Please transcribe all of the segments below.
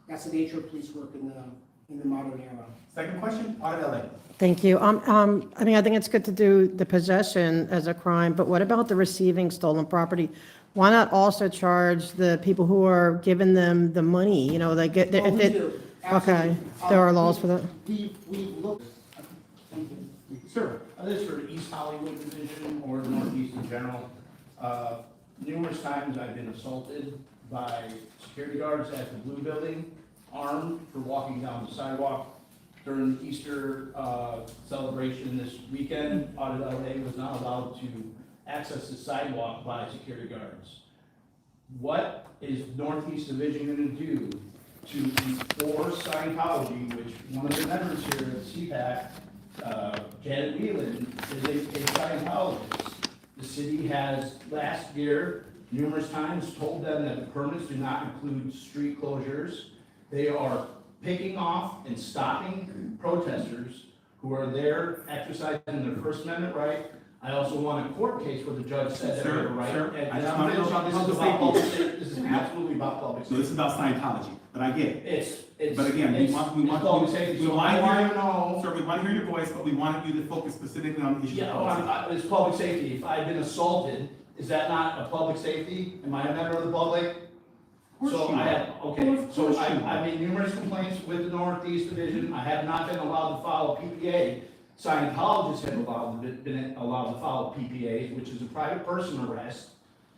That's the nature of police work in the modern era. Second question, AuditLA. Thank you. I mean, I think it's good to do the possession as a crime, but what about the receiving stolen property? Why not also charge the people who are giving them the money, you know, they get, Oh, if we it, do. okay, Absolutely. there are laws for that? We look. Sir, This is for the East Hollywood Division or the Northeast in general. Numerous times I've been assaulted by security guards at the Blue Building, armed for walking down the sidewalk. During the Easter celebration this weekend, AuditLA was not allowed to access the sidewalk by security guards. What is Northeast Division going to do to enforce Scientology, which one of the members here at Cpab, Janet Whelan, is a Scientologist? The city has last year numerous times told them that the permits do not include street closures. They are picking off and stopping protesters who are there exercising their First Amendment right. I also won a court case where the judge said that they have a right. Sir, And I just want to know about this is public about public safety. safety. This is absolutely about public So safety. this is about Scientology, but I get it. It's. But again, we it's want public safety. we So want I to want hear, to know. sir, we want to hear your voice, but we want you to focus specifically on the issue Yeah, of policy. it's public safety. If I've been assaulted, is that not a public safety? Am I a member of the public? So I have, okay, so I made numerous complaints with the Northeast Division. I have not been allowed to follow PPA. Scientologists have been allowed to follow PPAs, which is a private person arrest,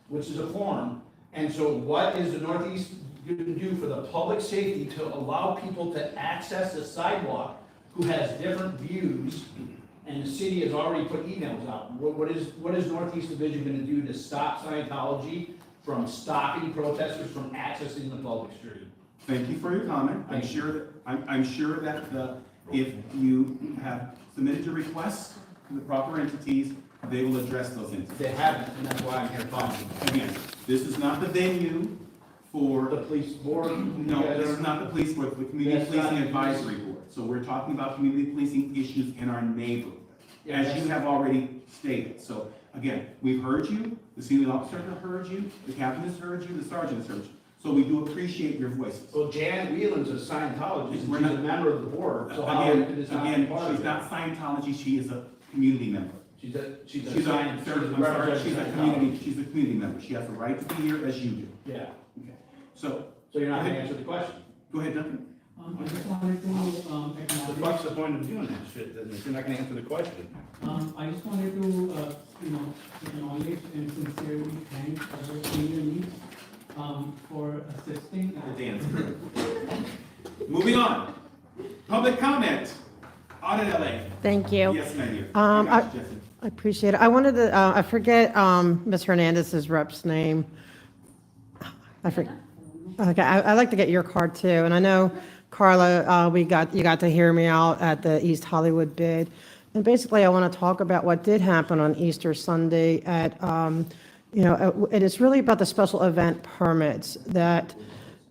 which is a form. And so what is the Northeast going to do for the public safety to allow people to access the sidewalk who has different views? And the city has already put emails out. What is Northeast Division going to do to stop Scientology from stopping protesters from accessing the public street? Thank you for your comment. I'm sure that if you have submitted your requests to the proper entities, they will address those entities. They haven't, and that's why I'm here talking. Again, this is not the venue for, The police board? no, this is not the police board, the Community That's not- Policing Advisory Board. So we're talking about community policing issues in our neighborhood, Yeah, as that's- you have already stated. So again, we've heard you, the senior officer has heard you, the captain has heard you, the sergeant has heard you. So we do appreciate your voices. Well, Janet Whelan's a Scientologist, and she's We're a not- member of the board, so how could this not be Again, part of she's it? not Scientology, she is a community member. She's a She's a, Scientologist. sir, I'm sorry, she's a community member. She has the right to be here as you do. Yeah, Okay. So, so you're not gonna answer the question. go ahead, Duncan. I just wanted to The acknowledge, fuck's the point of doing that shit, then, if you're not gonna answer the question? I just wanted to, acknowledge and sincerely thank our senior leads, for assisting. The dance. Moving on. Public comment. AuditLA. Thank you. Yes, ma'am. You Um, got you, Jesse. I appreciate it. I wanted to, I forget Ms. Hernandez's rep's name. I forget. Okay, I'd like to get your card too. And I know, Carla, you got to hear me out at the East Hollywood bid. And basically, I want to talk about what did happen on Easter Sunday at, and it's really about the special event permits that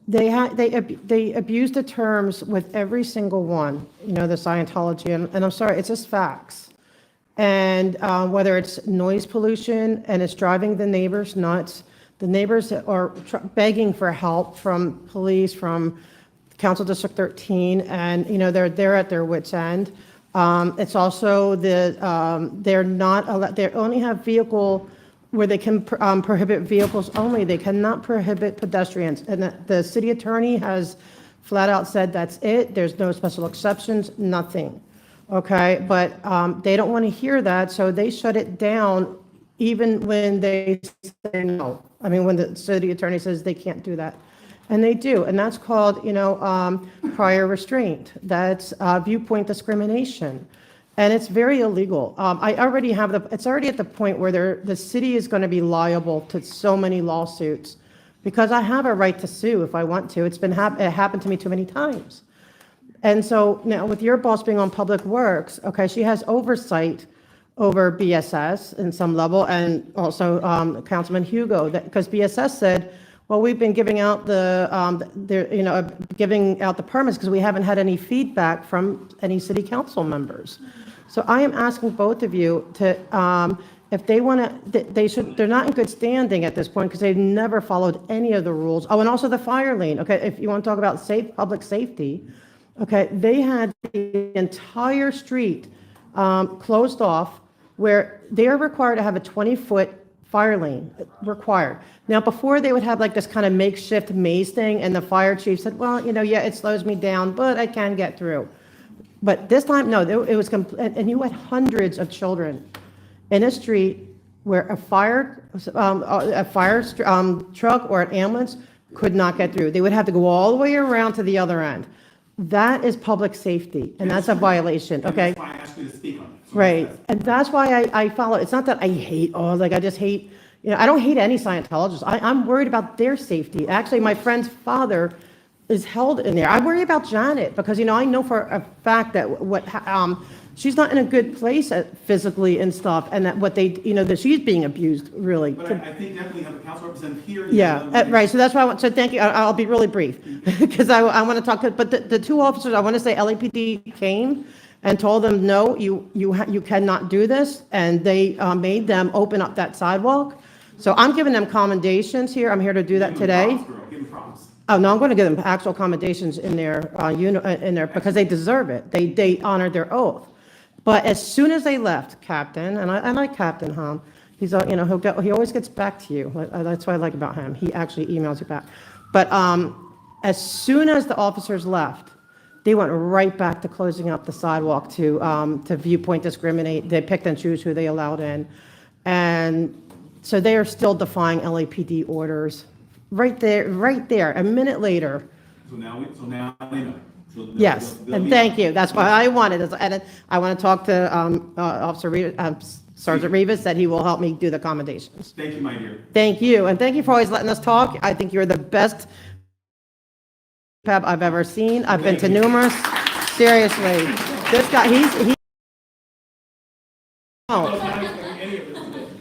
they abused the terms with every single one, the Scientology, and I'm sorry, it's just facts. And whether it's noise pollution and it's driving the neighbors nuts, the neighbors are begging for help from police, from Council District 13, and, they're at their wits' end. It's also they're not allowed, they only have vehicle where they can prohibit vehicles only. They cannot prohibit pedestrians. And the city attorney has flat out said that's it. There's no special exceptions, nothing. Okay, but they don't want to hear that, so they shut it down even when they say no. I mean, when the city attorney says they can't do that. And they do, and that's called, prior restraint. That's viewpoint discrimination. And it's very illegal. It's already at the point where the city is going to be liable to so many lawsuits because I have a right to sue if I want to. It happened to me too many times. And so now with your boss being on Public Works, okay, she has oversight over BSS in some level, and also Councilman Hugo, because BSS said, well, we've been giving out giving out the permits because we haven't had any feedback from any city council members. So I am asking both of you to if they want to, they should, they're not in good standing at this point because they've never followed any of the rules. Oh, and also the fire lane, okay, if you want to talk about public safety, okay, they had the entire street closed off where they are required to have a 20-foot fire lane, required. Now, before they would have like this kind of makeshift maze thing, and the fire chief said, well, yeah, it slows me down, but I can get through. But this time, no, it was, and you had hundreds of children in a street where a fire truck or an ambulance could not get through. They would have to go all the way around to the other end. That is public safety, and that's a violation, And okay? that's why I asked you to speak on it. So Right, that's- and that's why I follow, it's not that I hate, I just hate, I don't hate any Scientologists. I'm worried about their safety. Actually, my friend's father is held in there. I worry about Janet, because, I know for a fact that she's not in a good place physically and stuff, and that that she's being abused, really. But I think definitely have a council representative here. Yeah, right, so that's why so thank you, I'll be really brief, because I want to talk, but the two officers, I want to say LAPD came and told them, no, you cannot do this, and they made them open up that sidewalk. So I'm giving them commendations here, I'm here to do that today. Give them props. Oh, no, I'm going to give them actual commendations in their, because they deserve it, they honored their oath. But as soon as they left, Captain, and I like Captain Hom, he always gets back to you. That's what I like about him. He actually emails you back. But as soon as the officers left, they went right back to closing up the sidewalk to viewpoint discriminate. They picked and choose who they allowed in. And so they are still defying LAPD orders right there, a minute later. So now they know. So Yes, they'll and be- thank you. That's why I wanted it. And I want to talk to Officer Sergeant Rivas, that he will help me do the accommodations. Thank you, my dear. Thank you, and thank you for always letting us talk. I think you're the best Cpab I've ever seen. I've been to numerous. Seriously, this guy, he. Oh.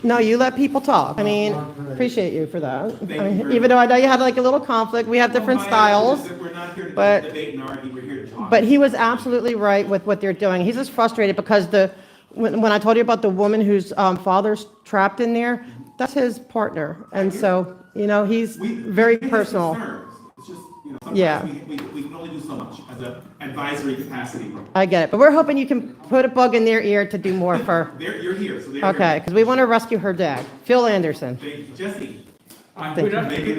No, you let people talk. I mean, appreciate you for that. Thank I mean, you very even though I know you had like a little conflict, we have different styles. We're not here to but- debate and argue, we're here to talk. But he was absolutely right with what they're doing. He's just frustrated because when I told you about the woman whose father's trapped in there, that's his partner. And so, he's very We have personal. concerns. It's just, Yeah. sometimes we can only do so much as an advisory capacity. I get it. But we're hoping you can put a bug in their ear to do more for, You're here, so they're okay, because we want to rescue her dad, Phil Anderson. Thank you. Jesse. Thank you. Make it